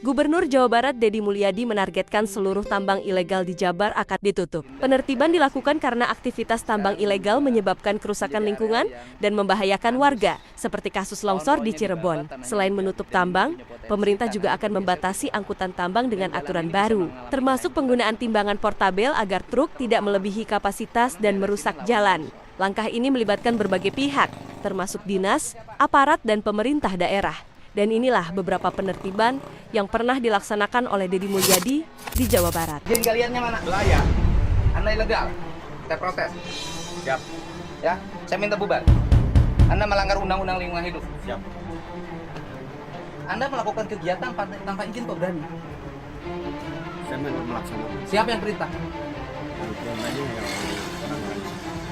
Gubernur Jawa Barat Deddy Mulyadi menargetkan seluruh tambang ilegal di Jabar akan ditutup. Penertiban dilakukan karena aktivitas tambang ilegal menyebabkan kerusakan lingkungan dan membahayakan warga, seperti kasus longsor di Cirebon. Selain menutup tambang, pemerintah juga akan membatasi angkutan tambang dengan aturan baru, termasuk penggunaan timbangan portabel agar truk tidak melebihi kapasitas dan merusak jalan. Langkah ini melibatkan berbagai pihak, termasuk dinas, aparat, dan pemerintah daerah. Dan inilah beberapa penertiban yang pernah dilaksanakan oleh Deddy Mulyadi di Jawa Barat. Izin kaliannya mana? Layak. Anda ilegal. Saya protes. Siap. Ya, saya minta bubar. Anda melanggar undang-undang lingkungan hidup. Siap. Anda melakukan kegiatan tanpa izin kok berani? Saya melaksanakan. Siapa yang perintah?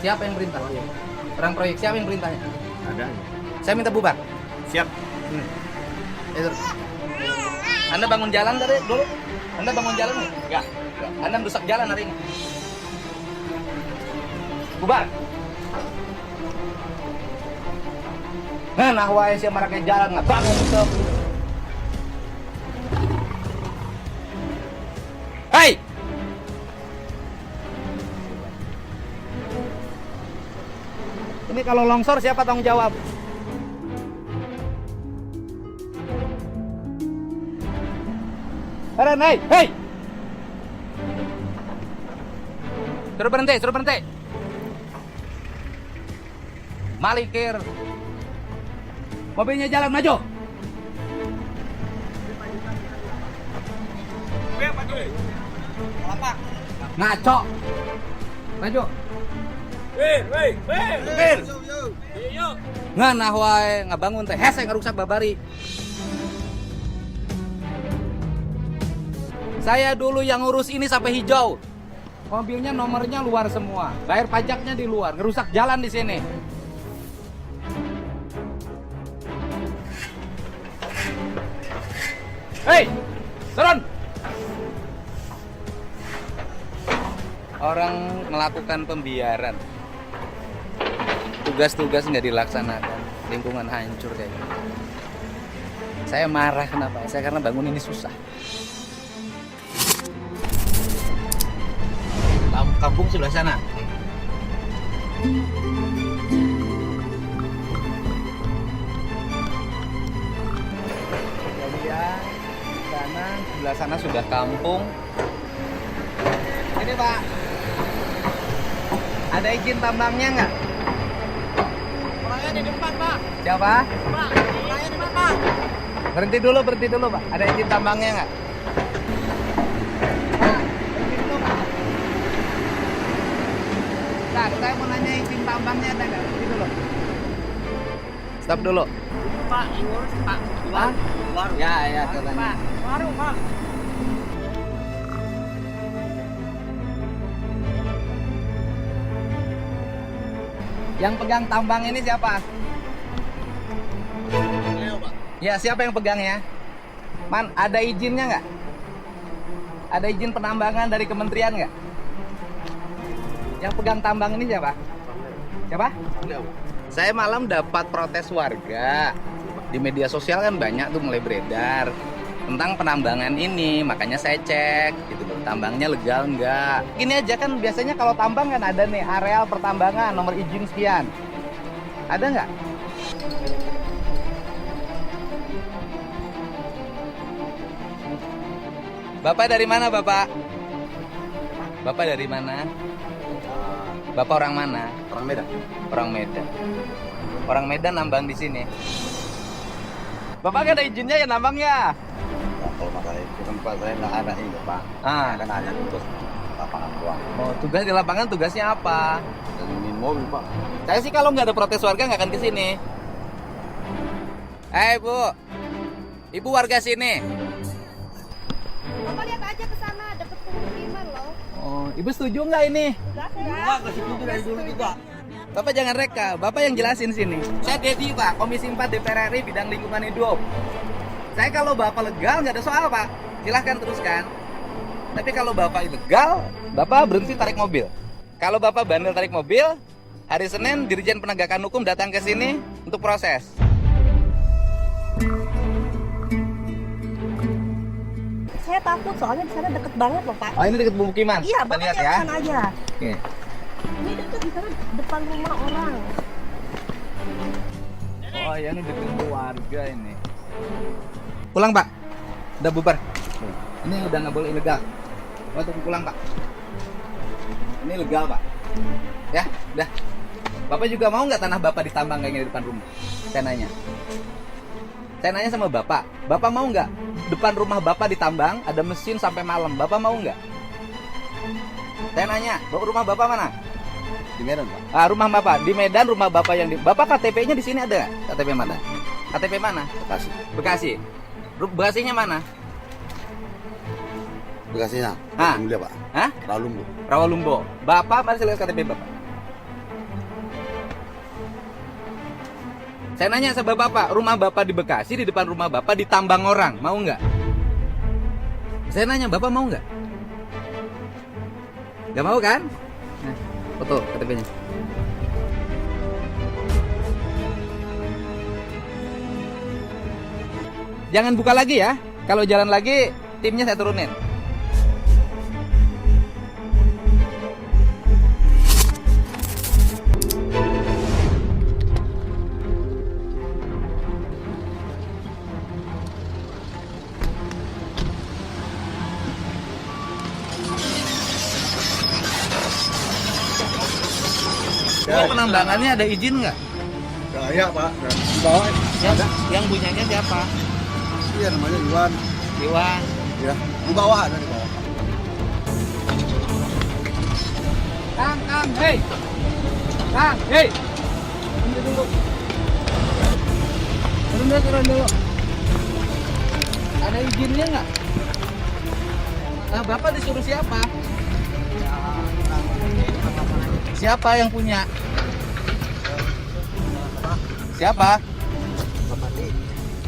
Siapa yang perintah? Orang proyek. Siapa yang perintahnya? Ada. Saya minta bubar. Siap. Itu. Anda bangun jalan dari dulu? Anda bangun jalan nih? Enggak. Anda merusak jalan hari ini. Bubar. Nah, wae siya marakay jalan nga bangun ito. Hey! Ini kalau longsor siapa tanggung jawab? Aren, hey! Suruh berhenti. Malikir. Mobilnya jalan, maju. Ngaco. Maju. Bir. Nganah wae ngabangun teh hese ngarusak babari. Saya dulu yang ngurus ini sampai hijau. Mobilnya nomornya luar semua. Bayar pajaknya di luar, ngerusak jalan di sini. Hei, turun. Orang melakukan pembiaran. Tugas-tugas nggak dilaksanakan, lingkungan hancur kayak gini. Saya marah kenapa? Saya karena bangun ini susah. Kampung sebelah sana. Kemudian sebelah sana sudah kampung. Ini Pak, ada izin tambangnya nggak? Orangnya di depan, Pak. Siapa? Pak, orangnya di depan. Berhenti dulu Pak. Ada izin tambangnya nggak? Nah, saya mau nanya izin tambangnya ada nggak? Berhenti dulu. Stop dulu. Pak, ngurus Pak. Hah? Warung. Ya, Pak, katanya. warung, Pak. Yang pegang tambang ini siapa? Ayo, Pak. Ya, siapa yang pegangnya? Man, ada izinnya nggak? Ada izin penambangan dari kementerian nggak? Yang pegang tambang ini siapa? Siapa? Saya malam dapat protes warga. Di media sosial kan banyak tuh mulai beredar tentang penambangan ini, makanya saya cek gitu loh, tambangnya legal nggak. Gini aja kan biasanya kalau tambang kan ada nih areal pertambangan, nomor izin sekian. Ada nggak? Bapak dari mana, Bapak? Bapak dari mana? Bapak orang mana? Orang Medan. Orang Medan. Orang Medan nambang di sini. Bapak kan ada izinnya ya nambang ya? Nah, kalau masalah itu tempat saya nggak ada ini Pak. Kan hanya untuk lapangan doang. Oh, tugas di lapangan tugasnya apa? Dan ini mobil Pak. Saya sih kalau nggak ada protes warga nggak akan kesini. Bu, ibu warga sini. Bapak lihat aja ke sana, deket pemukiman loh. Oh, ibu setuju nggak ini? Enggak, Ke situ dari dulu juga. Bapak jangan reka, Bapak yang jelasin sini. Saya Deddy Pak, Komisi 4 DPR RI bidang lingkungan hidup. Saya kalau Bapak legal nggak ada soal Pak, silahkan teruskan. Tapi kalau Bapak ilegal, Bapak berhenti tarik mobil. Kalau Bapak bandel tarik mobil, hari Senin Dirjen Penegakan Hukum datang ke sini untuk proses. Saya takut soalnya di sana deket banget loh Pak. Oh, ini dekat pemukiman. Iya, Kita Bapak lihat lihat ya. sana aja. Oke. Ini deket di sana depan rumah orang. Oh, ya ini dekat warga ini. Pulang, Pak. Udah bubar. Ini udah nggak boleh ilegal. Waktu pulang, Pak. Ini legal, Pak. Ya, udah. Bapak juga mau nggak tanah Bapak ditambang kayak gini depan rumah? Saya nanya. Saya nanya sama Bapak. Bapak mau nggak depan rumah Bapak ditambang, ada mesin sampai malam? Bapak mau nggak? Saya nanya, rumah Bapak mana? Di Medan, Pak. Ah, rumah Bapak di Medan, rumah Bapak yang di Bapak KTP-nya di sini ada nggak? KTP mana? KTP mana? Bekasi. Bekasi. Bekasinya mana? Bekasinya. Ah. Mulia, Pak. Hah? Rawalumbu. Rawalumbu. Bapak mari saya lihat KTP Bapak. Saya nanya sama Bapak, rumah Bapak di Bekasi, di depan rumah Bapak ditambang orang, mau nggak? Saya nanya, Bapak mau nggak? Nggak mau kan? Nah, foto KTP-nya. Jangan buka lagi ya. Kalau jalan lagi, timnya saya turunin. Oh, penambangannya ada izin nggak? Ya, Pak. Di bawah. Yang punyanya siapa? Iya, namanya Iwan. Iwan. Ya. Di bawah ada di bawah. Kang, hei. Kang, hei. Turun dulu. Turun dulu. Ada izinnya nggak? Nah, Bapak disuruh siapa? Siapa yang punya? Siapa?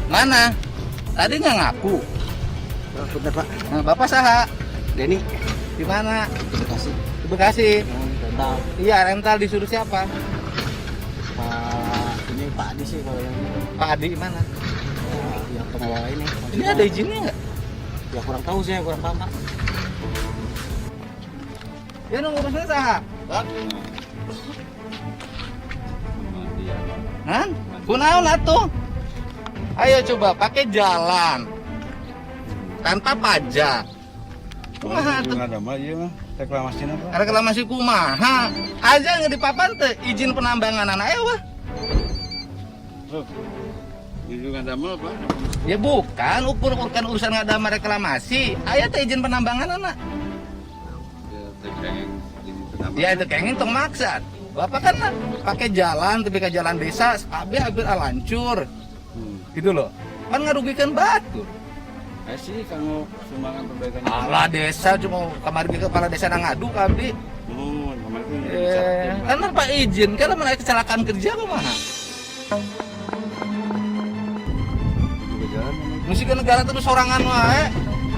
Mana? Tadi nggak ngaku. Bener, Pak. Nah, Bapak saha? Denny. Di mana? Bekasi. Di Bekasi. Rental. Iya, rental disuruh siapa? Pak, ini Pak Adi sih kalau yang Pak Adi mana? yang pengelola ini. Ini ada izinnya nggak? Ya kurang tahu saya, kurang paham, Pak. Ya nunggu urusannya saha? Hah? Kunaon atuh? Ayo coba pakai jalan tanpa pajak. Kumaha atuh? Ada mah iya mah reklamasi apa? Reklamasi kumaha? Aja nggak dipapan teh izin penambangan anak wah. Itu ada mah, Pak. Ya bukan urusan nggak ada sama reklamasi. Aya teh izin penambangan anak. Ya itu kenging tong maksat. Bapak kan pakai jalan, tapi ke jalan desa, habis lancur. Gitu loh. Kan ngerugikan batu. Sih kalau sumbangan perbaikan. Alah desa cuma kemarin ke kepala desa nang ngadu kabdi. Kemarin Kan tanpa izin, kalau mereka kecelakaan kerja kumaha? Mesti ke negara terus sorangan wae.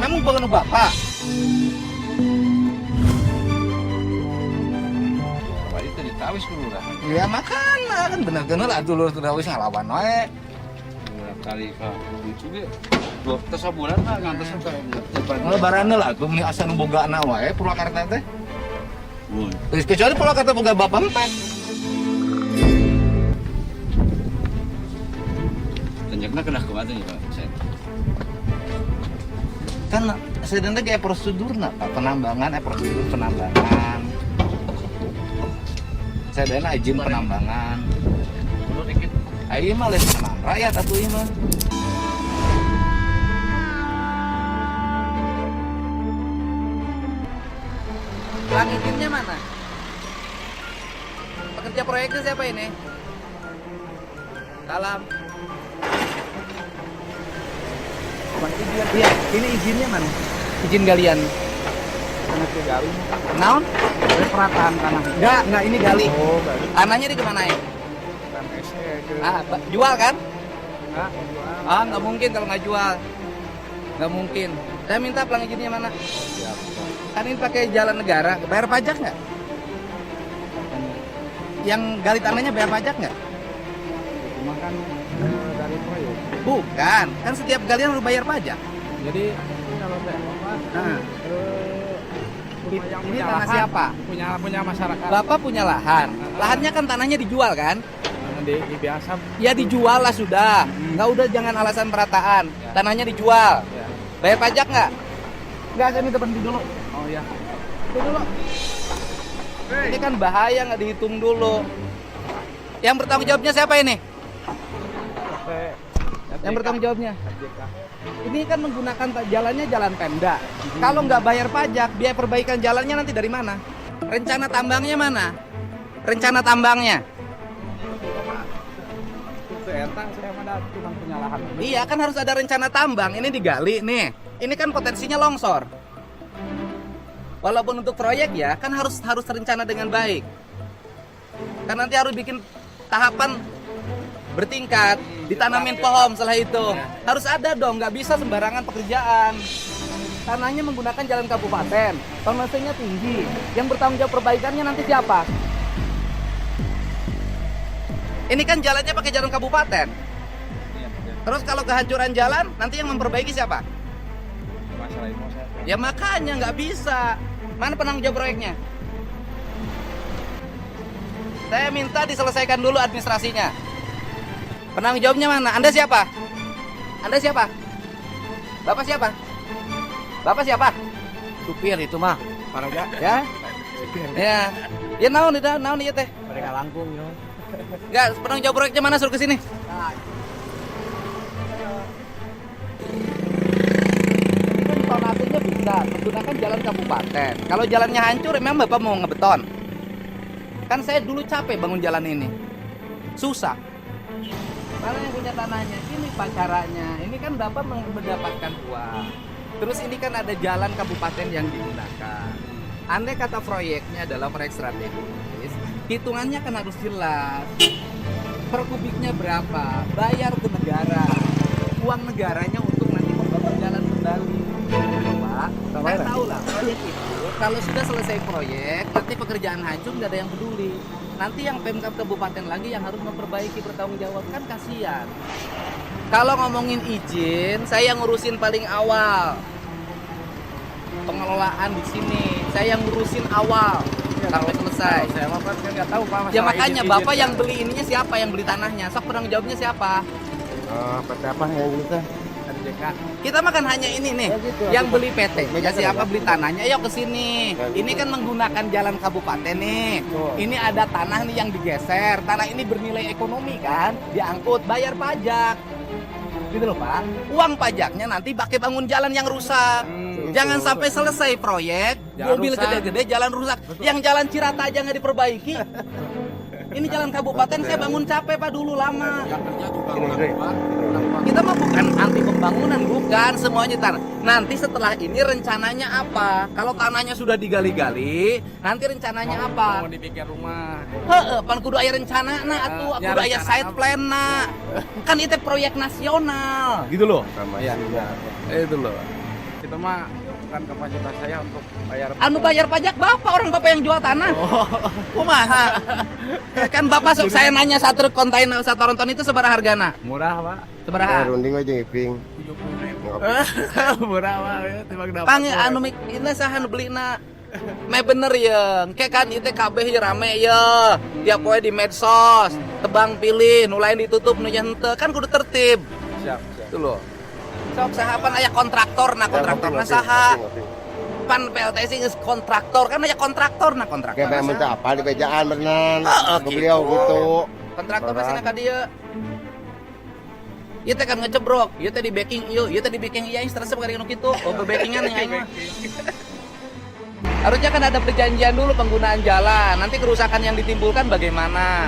Memang bukan bapak. itu ditawis kelurahan. Ya makanya kan bener-bener lah dulu wis ngalawan wae. Berapa kali Pak? Itu ge 2 bulan lah ngantos sampai Lebaranna lah tuh meni asa nu bogana wae Purwakarta teh. Mun. Terus kecuali Purwakarta boga bapak empet. Tanjakna kena kumaha nih Pak? Kan sedang kayak prosedurna Pak, penambangan prosedur penambangan. Sedana izin penambangan. Mundur dikit. Ayo mah lain sama rakyat atuh ieu mah. Langitnya mana? Pekerja proyeknya siapa ini? Salam. Iya, ini izinnya mana? Izin galian. Tanah gali. Naon? Perataan tanah. Enggak ini gali. Oh, gali. Anaknya di kemana ya? Jual kan? Nggak mungkin kalau nggak jual. Nggak mungkin. Saya minta pelang izinnya mana? Kan ini pakai jalan negara, bayar pajak nggak? Yang gali tanahnya bayar pajak nggak? Cuma kan dari proyek. Bukan, kan setiap galian harus bayar pajak. Jadi kalau saya Bapak Nah, yang ini punya tanah lahan, siapa? punya masyarakat. Bapak punya lahan. Lahannya kan tanahnya dijual kan? Di biasa Ya dijual lah sudah. Nggak udah jangan alasan perataan. Tanahnya dijual. ya. Bayar pajak nggak? Nggak, saya minta berhenti dulu. Oh ya. Itu dulu. Ini kan bahaya nggak dihitung dulu. Yang bertanggung jawabnya siapa ini? Yang bertanggung jawabnya? Ini kan menggunakan jalannya jalan Pemda. Kalau nggak bayar pajak, biaya perbaikan jalannya nanti dari mana? Rencana tambangnya mana? Rencana tambangnya? Saya mana cuma punya lahan. Iya, kan harus ada rencana tambang. Ini digali nih. Ini kan potensinya longsor. Walaupun untuk proyek ya, kan harus rencana dengan baik. Kan nanti harus bikin tahapan bertingkat, ditanamin pohon setelah itu. Harus ada dong, nggak bisa sembarangan pekerjaan. Tanahnya menggunakan jalan kabupaten, tonasenya tinggi. Yang bertanggung jawab perbaikannya nanti siapa? Ini kan jalannya pakai jalan kabupaten. Terus kalau kehancuran jalan, nanti yang memperbaiki siapa? Masalah itu saya. Ya makanya nggak bisa. Mana penanggung jawab proyeknya? Saya minta diselesaikan dulu administrasinya. Penanggung jawabnya mana? Anda siapa? Anda siapa? Bapak siapa? Bapak siapa? Supir itu mah. Paraga. Ya? Ya. Ya naon ieu teh. Mereka langkung ya. Enggak, penanggung jawab proyeknya mana, suruh ke sini. Ini kan tonasenya bisa menggunakan jalan kabupaten. Kalau jalannya hancur, memang Bapak mau ngebeton? Kan saya dulu capek bangun jalan ini. Susah. Mana yang punya tanahnya? Ini Pak caranya. Ini kan Bapak mendapatkan uang. Terus ini kan ada jalan kabupaten yang digunakan. Andai kata proyeknya adalah proyek strategis, hitungannya kan harus jelas. Per kubiknya berapa? Bayar ke negara. Uang negaranya untuk nanti membangun jalan kembali. Pak, saya tahu lah proyek itu kalau sudah selesai proyek, nanti pekerjaan hancur nggak ada yang peduli. Nanti yang Pemkab kabupaten lagi yang harus memperbaiki, bertanggung jawab, kan kasihan. Kalau ngomongin izin, saya yang ngurusin paling awal. Pengelolaan di sini, saya yang ngurusin awal sampai selesai. Saya Bapak kan nggak tahu Pak. Ya masalah makanya izin-izin. Bapak yang beli ininya siapa, yang beli tanahnya? Sok penanggung jawabnya siapa? PT apa yang gitu? RJK. Kita makan hanya ini nih, Ya gitu, yang aku- beli PT. Ya siapa beli tanahnya? Ayo ke sini. Ini kan menggunakan jalan kabupaten nih. Betul. Ini ada tanah nih yang digeser. Tanah ini bernilai ekonomi kan, diangkut, bayar pajak. Gitu loh Pak. Uang pajaknya nanti pakai bangun jalan yang rusak. Jangan sampai selesai proyek, Jalan mobil rusak. gede-gede jalan rusak. Yang jalan Cirata aja nggak diperbaiki. Ini jalan kabupaten saya bangun capek Pak dulu lama. Kita mah bukan anti pembangunan, bukan semuanya tanah. Nanti setelah ini rencananya apa? Kalau tanahnya sudah digali-gali, nanti rencananya apa? Mau dibikin rumah. Heeh, pan kudu aya rencana na atuh, Ya, kudu aya rencana side apa? plan na. Kan itu proyek nasional. Gitu loh. Iya. Itu loh. Itu mah bukan kapasitas saya untuk bayar. Anu bayar pajak Bapak, orang Bapak yang jual tanah. Kumaha? Kan Bapak sok saya nanya satu kontainer satu ronton itu seberapa hargana? Murah Pak. Seberapa? Runding aja ngiping. 70.000. Murah Pak. Timbang dapat. Pange anu mik ini sahan belina. Me bener ya, kayak kan itu kabeh ya rame ya. Tiap poe di medsos, tebang pilih, nu lain ditutup nu henteu, kan kudu tertib. Siap. Itu loh. Sok sahapan aya kontraktor saha. Pan PLTC geus kontraktor kan aya kontraktor kontraktor. Kayak minta apa di bejaan berenang. Heeh, Beliau gitu. Kontraktor masih ka dieu. Ieu teh kan ngecebrok, ieu teh di backing ieu teh di backing ieu stresnya bari nu kitu. Oh, backingan nya mah. Harusnya kan ada perjanjian dulu penggunaan jalan. Nanti kerusakan yang ditimbulkan bagaimana?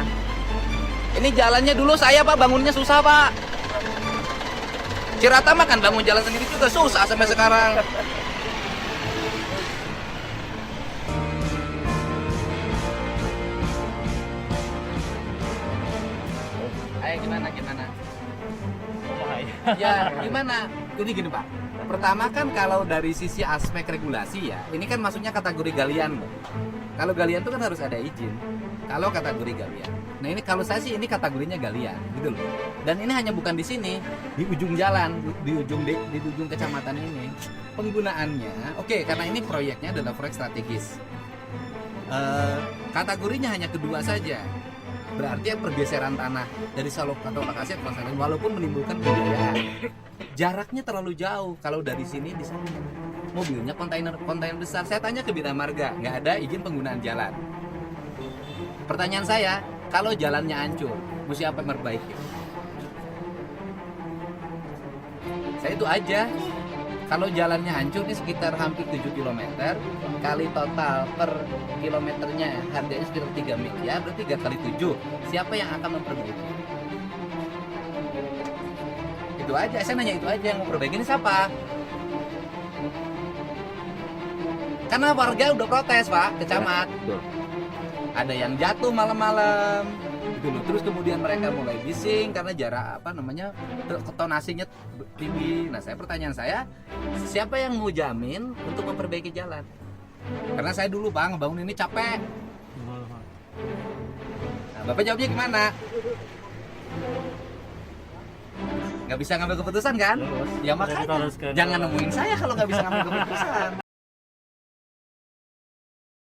Ini jalannya dulu saya Pak bangunnya susah Pak. Cirata mah kan bangun jalan sendiri juga susah sampai sekarang. Ayo gimana? Ya gimana? Jadi gini Pak. Pertama kan kalau dari sisi aspek regulasi ya, ini kan maksudnya kategori galian. Kalau galian itu kan harus ada izin. kalau kategori galian. Nah ini kalau saya sih ini kategorinya galian gitu loh. Dan ini hanya bukan di sini, di ujung jalan, di ujung kecamatan ini. Penggunaannya, oke, karena ini proyeknya adalah proyek strategis. Kategorinya hanya kedua saja. Berarti pergeseran tanah dari atau lokasi ke lain walaupun menimbulkan pembiayaan. Jaraknya terlalu jauh. Kalau dari sini di sana mobilnya kontainer besar. Saya tanya ke Bina Marga, nggak ada izin penggunaan jalan. Pertanyaan saya, kalau jalannya hancur, mesti apa yang memperbaiki? Saya itu aja. Kalau jalannya hancur ini sekitar hampir 7 km, kali total per kilometernya harganya sekitar 3 miliar, berarti 3 kali 7. Siapa yang akan memperbaiki? Itu aja, saya nanya itu aja, yang memperbaiki ini siapa? Karena warga udah protes, Pak, ke camat. Ada yang jatuh malam-malam gitu loh. Terus kemudian mereka mulai bising karena jarak tonasinya tinggi. Nah, pertanyaan saya, siapa yang mau jamin untuk memperbaiki jalan? Karena saya dulu, Bang, ngebangun ini capek. Nah, Bapak jawabnya gimana? Nggak bisa ngambil keputusan kan? Ya makanya jangan nemuin saya kalau nggak bisa ngambil keputusan.